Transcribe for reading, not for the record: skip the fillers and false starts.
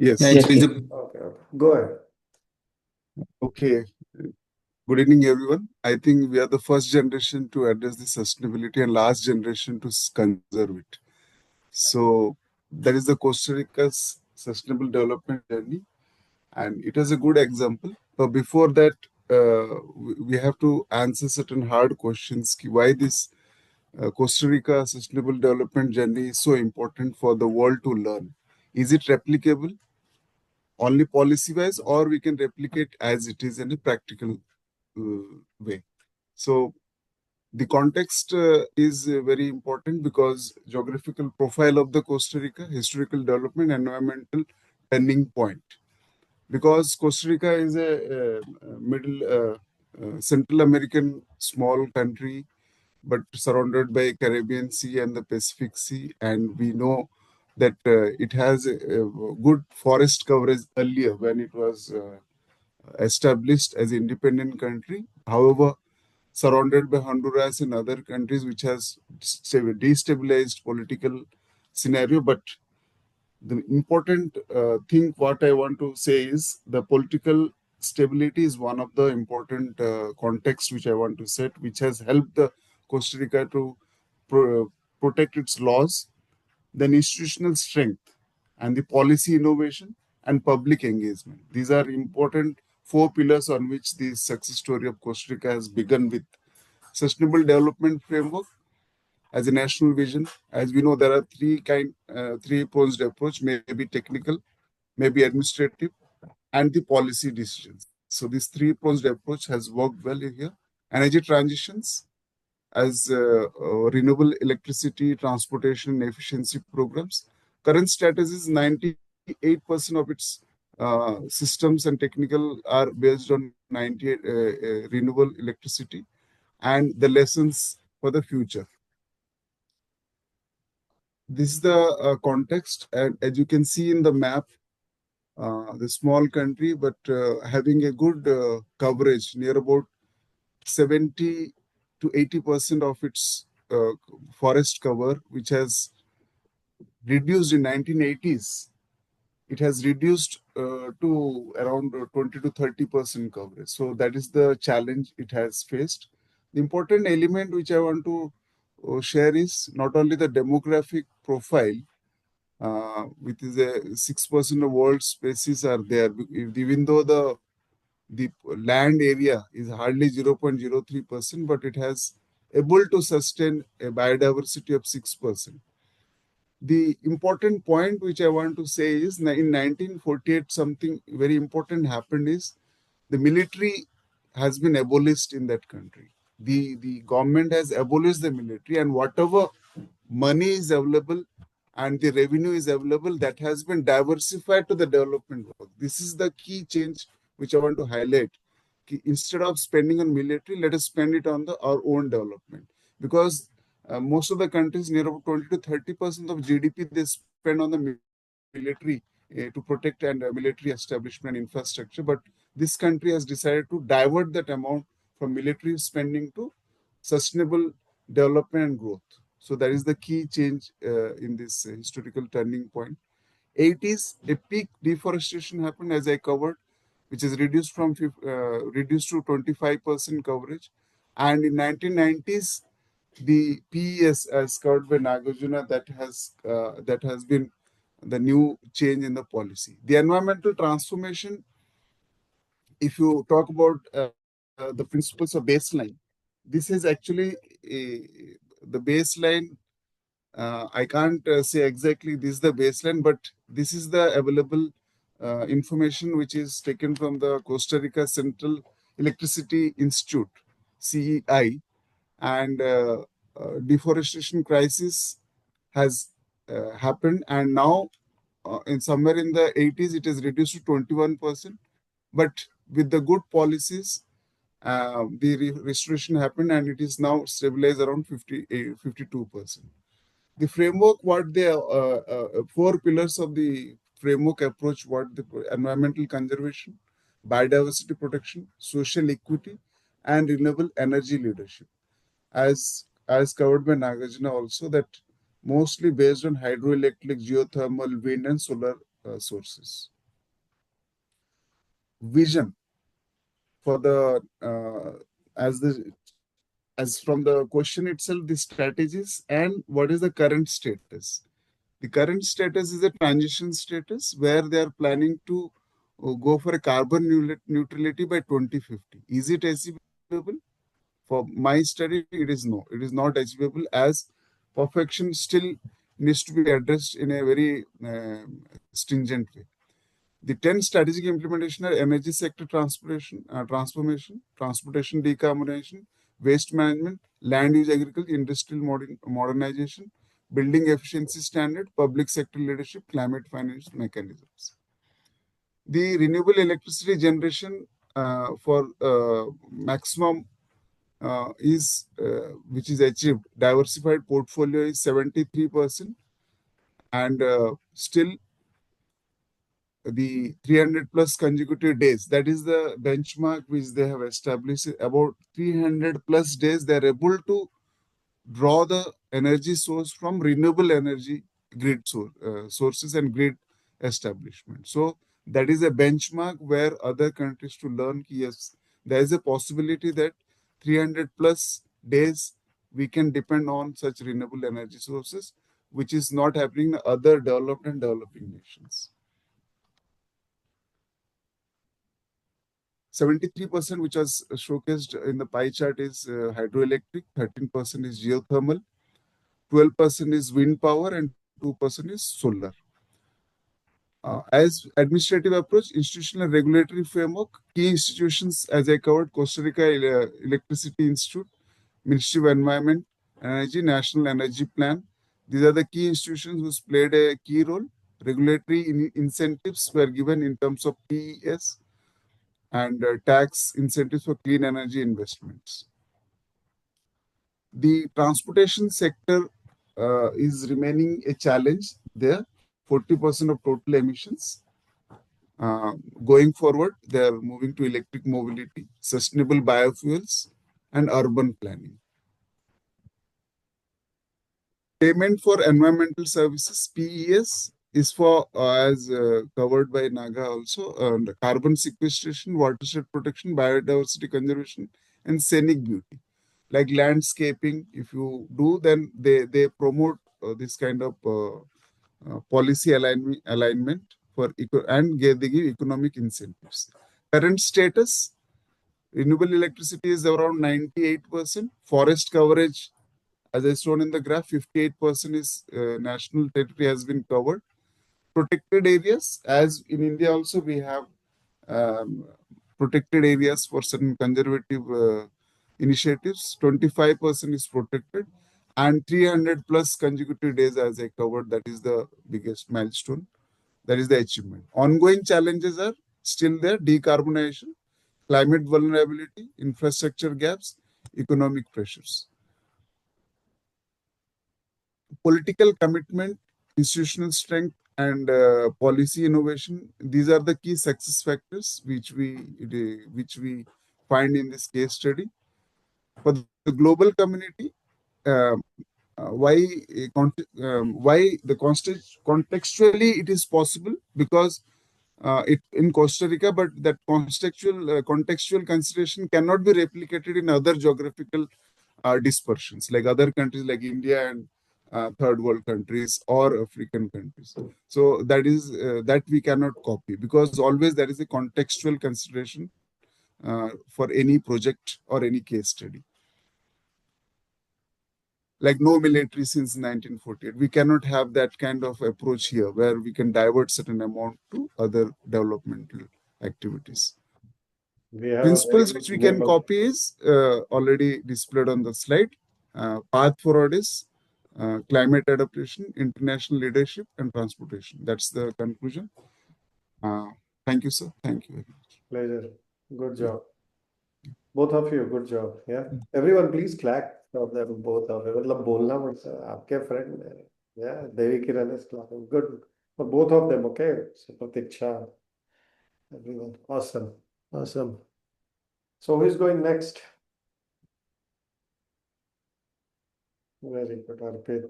Yes. Yeah, Yes, it is please. a Okay. Go ahead. Okay. Good evening, everyone. I think we are the first generation to address the sustainability and last generation to conserve it. So that is the Costa Rica's sustainable development journey, and it is a good example. But before that, we have to answer certain hard questions. Why this Costa Rica sustainable development journey is so important for the world to learn? Is it replicable only policy wise, or we can replicate as it is in a practical way? So the context is very important because geographical profile of the Costa Rica, historical development, environmental turning point. Because Costa Rica is a Central American small country, but surrounded by Caribbean Sea and the Pacific Sea, and we know that it has a good forest coverage earlier when it was established as an independent country. However, surrounded by Honduras and other countries, which has destabilized political scenario. But the important thing, what I want to say is the political stability is one of the important context which I want to set, which has helped the Costa Rica to protect its laws, then institutional strength, and the policy innovation and public engagement. These are important four pillars on which the success story of Costa Rica has begun with. Sustainable development framework as a national vision. As we know, there are three prongs approach, maybe technical, maybe administrative, and the policy decisions. So this three prongs approach has worked well here. Energy transitions as renewable electricity, transportation, and efficiency programs. Current status is 98% of its systems and technical are based on 98 renewable electricity and the lessons for the future. This is the context, and as you can see in the map, the small country, but having a good coverage near about 70 to 80% of its forest cover, which has reduced in 1980s. It has reduced to around 20 to 30% coverage. So that is the challenge it has faced. The important element which I want to share is not only the demographic profile, which is a 6% of world species are there. Even though the land area is hardly 0.03%, but it has able to sustain a biodiversity of 6%. The important point which I want to say is in 1948, something very important happened is the military has been abolished in that country. The government has abolished the military, and whatever money is available and the revenue is available, that has been diversified to the development work. This is the key change which I want to highlight. Instead of spending on military, let us spend it on our own development. Because most of the countries, near about 20 to 30% of GDP, they spend on the military to protect and military establishment infrastructure. But this country has decided to divert that amount from military spending to sustainable development and growth. So that is the key change in this historical turning point. 80s, a peak deforestation happened, as I covered, which is reduced to 25% coverage. And in 1990s, the PES, as covered by Nagarjuna, that has been the new change in the policy. The environmental transformation, if you talk about the principles of baseline, this is actually the baseline. I can't say exactly this is the baseline, but this is the available information which is taken from the Costa Rica Central Electricity Institute, CEI, and deforestation crisis has happened, and now in somewhere in the 80s it is reduced to 21%, but with the good policies the restoration happened and it is now stabilized around 52%. The framework, what the four pillars of the framework approach, what the environmental conservation, biodiversity protection, social equity, and renewable energy leadership, as covered by Nagarjuna also, that mostly based on hydroelectric, geothermal, wind, and solar sources. Vision for the as from the question itself, the strategies and what is the current status. The current status is a transition status where they are planning to go for a carbon neutrality by 2050. Is it achievable? For my study, it is no. It is not achievable as perfection still needs to be addressed in a very stringent way. The 10 strategic implementation are energy sector transformation, transportation decarbonization, waste management, land use agriculture, industrial modernization, building efficiency standard, public sector leadership, climate finance mechanisms. The renewable electricity generation for maximum which is achieved, diversified portfolio is 73%, and still the 300 plus consecutive days, that is the benchmark which they have established. About 300 plus days they are able to draw the energy source from renewable energy sources and grid establishment. So that is a benchmark where other countries to learn. Yes, there is a possibility that 300 plus days we can depend on such renewable energy sources, which is not happening in other developed and developing nations. 73%, which was showcased in the pie chart, is hydroelectric, 13% is geothermal, 12% is wind power, and 2% is solar. As administrative approach, institutional and regulatory framework, key institutions, as I covered, Costa Rica Electricity Institute, Ministry of Environment and Energy, National Energy Plan. These are the key institutions which played a key role. Regulatory incentives were given in terms of PES and tax incentives for clean energy investments. The transportation sector is remaining a challenge there, 40% of total emissions. Going forward, they are moving to electric mobility, sustainable biofuels, and urban planning. Payment for environmental services, PES, is for, as covered by Naga also, carbon sequestration, watershed protection, biodiversity conservation, and scenic beauty. Like landscaping, if you do, then they promote this kind of policy alignment for they give economic incentives. Current status, renewable electricity is around 98%. Forest coverage, as I shown in the graph, 58% is national territory has been covered. Protected areas, as in India also we have um, protected areas for certain conservative initiatives, 25% is protected, and 300 plus consecutive days, as I covered, that is the biggest milestone. That is the achievement. Ongoing challenges are still there: decarbonization, climate vulnerability, infrastructure gaps, economic pressures. Political commitment, institutional strength, and policy innovation. These are the key success factors which we find in this case study. For the global community, uh, why the contextually it is possible, because it in Costa Rica, but that contextual consideration cannot be replicated in other geographical dispersions, like other countries like India and third world countries or African countries. So that is that we cannot copy, because always there is a contextual consideration for any project or any case study. Like no military since 1948. We cannot have that kind of approach here where we can divert certain amount to other developmental activities. Principles which we can copy is already displayed on the slide. Path forward is climate adaptation, international leadership, and transportation. That's the conclusion. Thank you, sir. Thank you very much. Pleasure. Good job. Both of you, good job. Yeah. Everyone, please clap for them, both of you. मतलब बोलना पड़ता है आपके friend. Yeah, Devi Kiran is clapping. Good for both of them. Okay. So Pratiksha, everyone. Awesome. Awesome. So who's going next? Very good, Arpit.